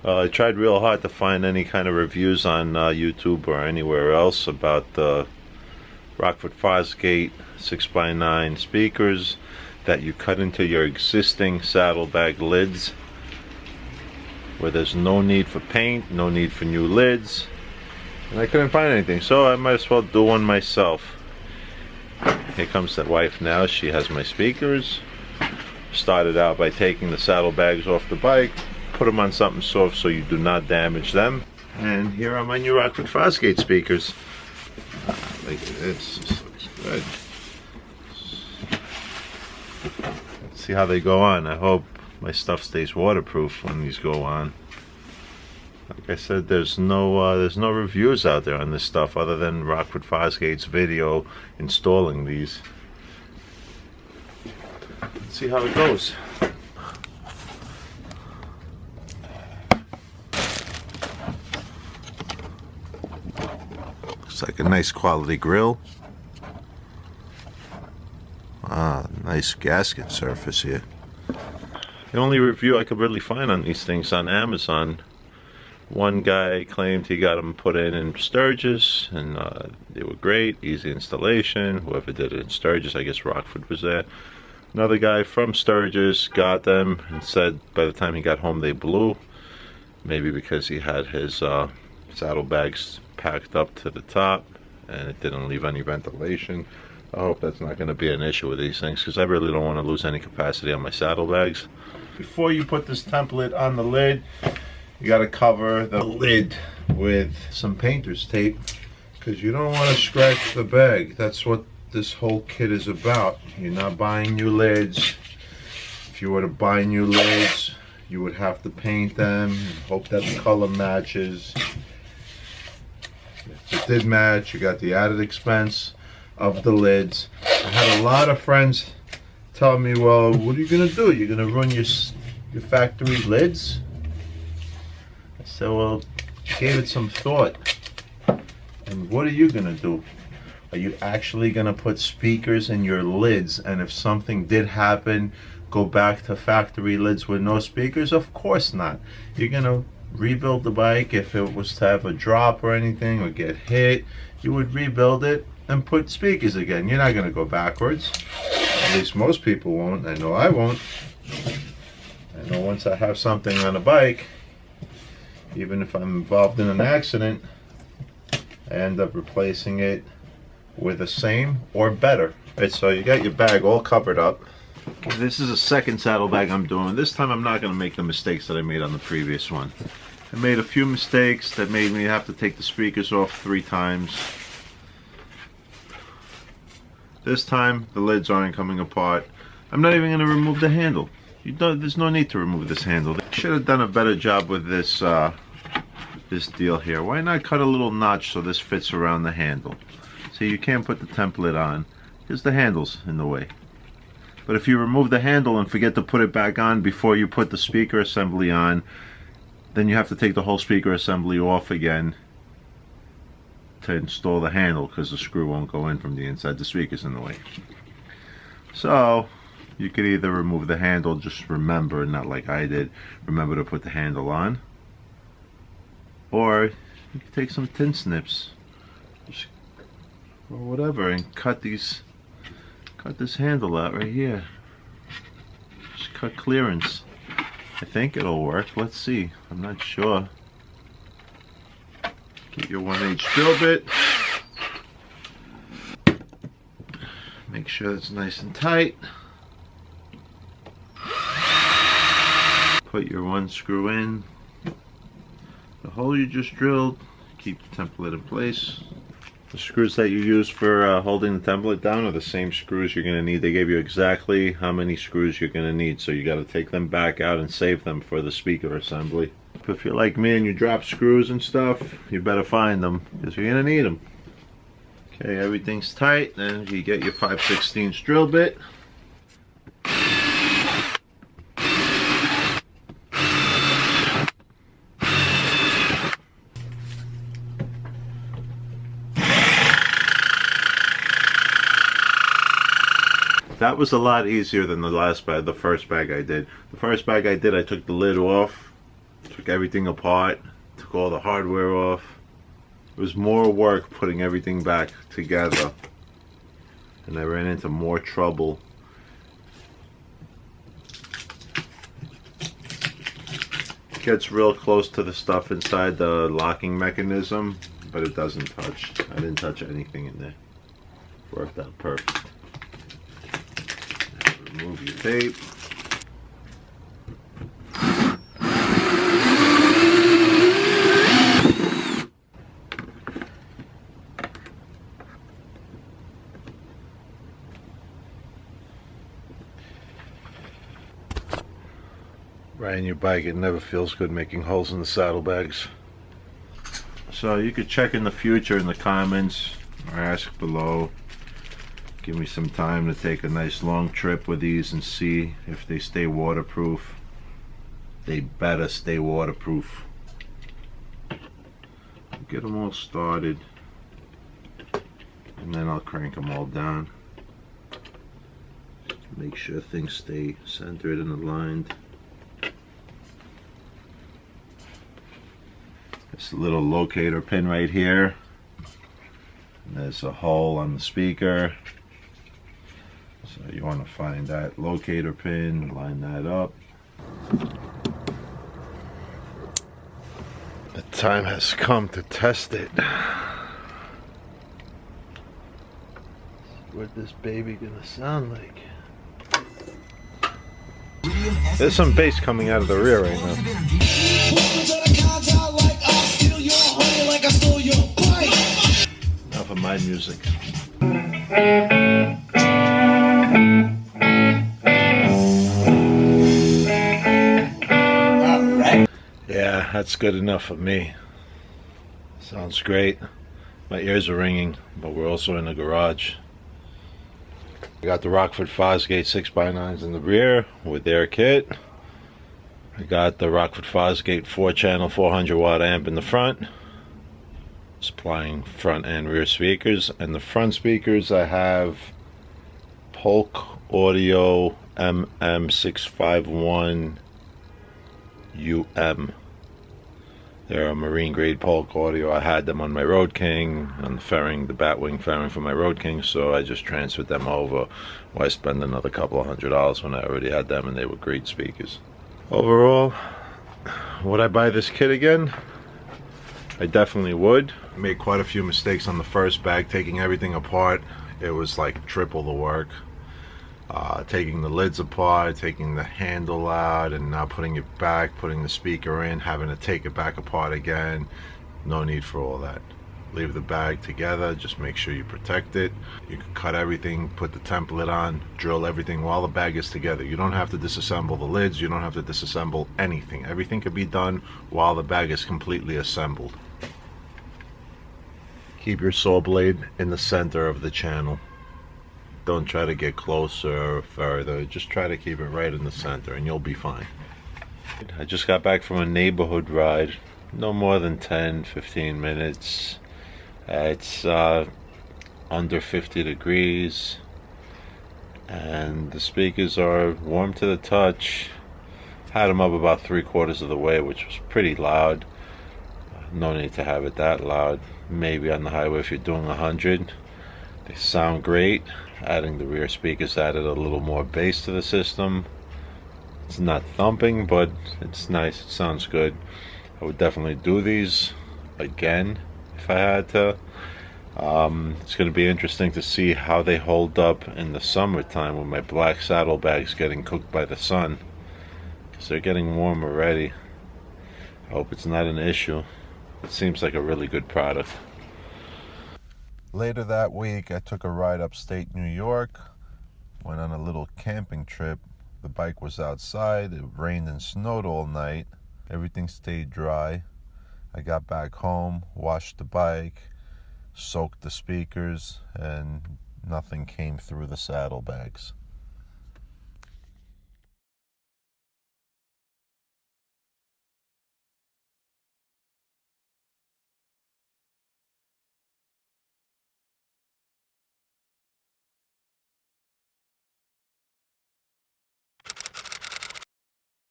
I tried real hard to find any kind of reviews on YouTube or anywhere else about the Rockford Fosgate 6x9 speakers that you cut into your existing saddlebag lids, where there's no need for paint, no need for new lids, and I couldn't find anything, so I might as well do one myself. Here comes the wife now. She has my speakers. Started out by taking the saddlebags off the bike, put them on something soft so you do not damage them, and here are my new Rockford Fosgate speakers. Look at this. This looks good. Let's see how they go on. I hope my stuff stays waterproof when these go on. Like I said, there's no reviews out there on this stuff other than Rockford Fosgate's video installing these. Let's see how it goes. Looks like a nice quality grill. Nice gasket surface here. The only review I could really find on these things on Amazon, one guy claimed he got them put in Sturgis, and they were great, easy installation. Whoever did it in Sturgis, I guess Rockford was there. Another guy from Sturgis got them and said by the time he got home they blew. Maybe because he had his saddlebags packed up to the top and it didn't leave any ventilation. I hope that's not going to be an issue with these things, because I really don't want to lose any capacity on my saddlebags. Before you put this template on the lid, you got to cover the lid with some painter's tape, because you don't want to scratch the bag. That's what this whole kit is about. You're not buying new lids. If you were to buy new lids, you would have to paint them and hope that the color matches. If it did match, you got the added expense of the lids. I had a lot of friends tell me, well, what are you gonna do? You're gonna run your factory lids? I said, well, gave it some thought. And what are you gonna do? Are you actually gonna put speakers in your lids, and if something did happen, go back to factory lids with no speakers? Of course not. You're gonna rebuild the bike. If it was to have a drop or anything or get hit, you would rebuild it and put speakers again. You're not gonna go backwards. At least most people won't. I know I won't. I know once I have something on a bike, even if I'm involved in an accident, I end up replacing it with the same or better. Right, so you got your bag all covered up. This is a second saddlebag I'm doing. This time I'm not going to make the mistakes that I made on the previous one. I made a few mistakes that made me have to take the speakers off 3 times. This time the lids aren't coming apart. I'm not even going to remove the handle. There's no need to remove this handle. They should have done a better job with this this deal here. Why not cut a little notch so this fits around the handle? See, you can't put the template on because the handle's in the way. But if you remove the handle and forget to put it back on before you put the speaker assembly on, then you have to take the whole speaker assembly off again to install the handle, because the screw won't go in from the inside. The speaker's in the way. So you could either remove the handle, just remember, not like I did, remember to put the handle on, or you could take some tin snips or whatever and cut this handle out right here. Just cut clearance. I think it'll work. Let's see. I'm not sure. Get your 1/8 drill bit. Make sure it's nice and tight. Put your 1 screw in. The hole you just drilled. Keep the template in place. The screws that you use for holding the template down are the same screws you're going to need. They gave you exactly how many screws you're going to need, so you got to take them back out and save them for the speaker assembly. If you're like me and you drop screws and stuff, you better find them, because you're going to need them. Okay, everything's tight. Then you get your 5/16 drill bit. That was a lot easier than the last bag, the first bag I did. The first bag I did, I took the lid off, Took everything apart, took all the hardware off. It was more work putting everything back together, and I ran into more trouble. It gets real close to the stuff inside the locking mechanism, but it doesn't touch. I didn't touch anything in there. Worked out perfect. Now remove your tape. Riding your bike, it never feels good making holes in the saddlebags. So you could check in the future in the comments or ask below. Give me some time to take a nice long trip with these and see if they stay waterproof. They better stay waterproof. Get them all started, and then I'll crank them all down. Make sure things stay centered and aligned. This little locator pin right here. And there's a hole on the speaker. So you want to find that locator pin, line that up. The time has come to test it. What this baby gonna sound like? There's some bass coming out of the rear right now. Enough of my music. Yeah, that's good enough for me. Sounds great. My ears are ringing, but we're also in the garage. I got the Rockford Fosgate 6x9s in the rear with their kit. I got the Rockford Fosgate 4-channel 400 watt amp in the front, supplying front and rear speakers. And the front speakers, I have Polk Audio MM651 UM. They're a marine grade Polk Audio. I had them on my Road King, on the fairing, the Batwing fairing for my Road King, so I just transferred them over. Why spend another couple of $100 when I already had them and they were great speakers. Overall, would I buy this kit again? I definitely would. I made quite a few mistakes on the first bag, taking everything apart. It was like triple the work. Taking the lids apart, taking the handle out, and now putting it back, putting the speaker in, having to take it back apart again. No need for all that. Leave the bag together, just make sure you protect it. You can cut everything, put the template on, drill everything while the bag is together. You don't have to disassemble the lids, you don't have to disassemble anything. Everything can be done while the bag is completely assembled. Keep your saw blade in the center of the channel. Don't try to get closer or further, just try to keep it right in the center and you'll be fine. I just got back from a neighborhood ride, no more than 10-15 minutes. It's under 50 degrees and the speakers are warm to the touch. Had them up about 3/4 of the way, which was pretty loud. No need to have it that loud. Maybe on the highway if you're doing 100. They sound great. Adding the rear speakers added a little more bass to the system. It's not thumping, but it's nice. It sounds good. I would definitely do these again if I had to. It's going to be interesting to see how they hold up in the summertime with my black saddlebags getting cooked by the sun, because they're getting warm already. I hope it's not an issue. It seems like a really good product. Later that week, I took a ride upstate New York, went on a little camping trip. The bike was outside, it rained and snowed all night. Everything stayed dry. I got back home, washed the bike, soaked the speakers, and nothing came through the saddlebags.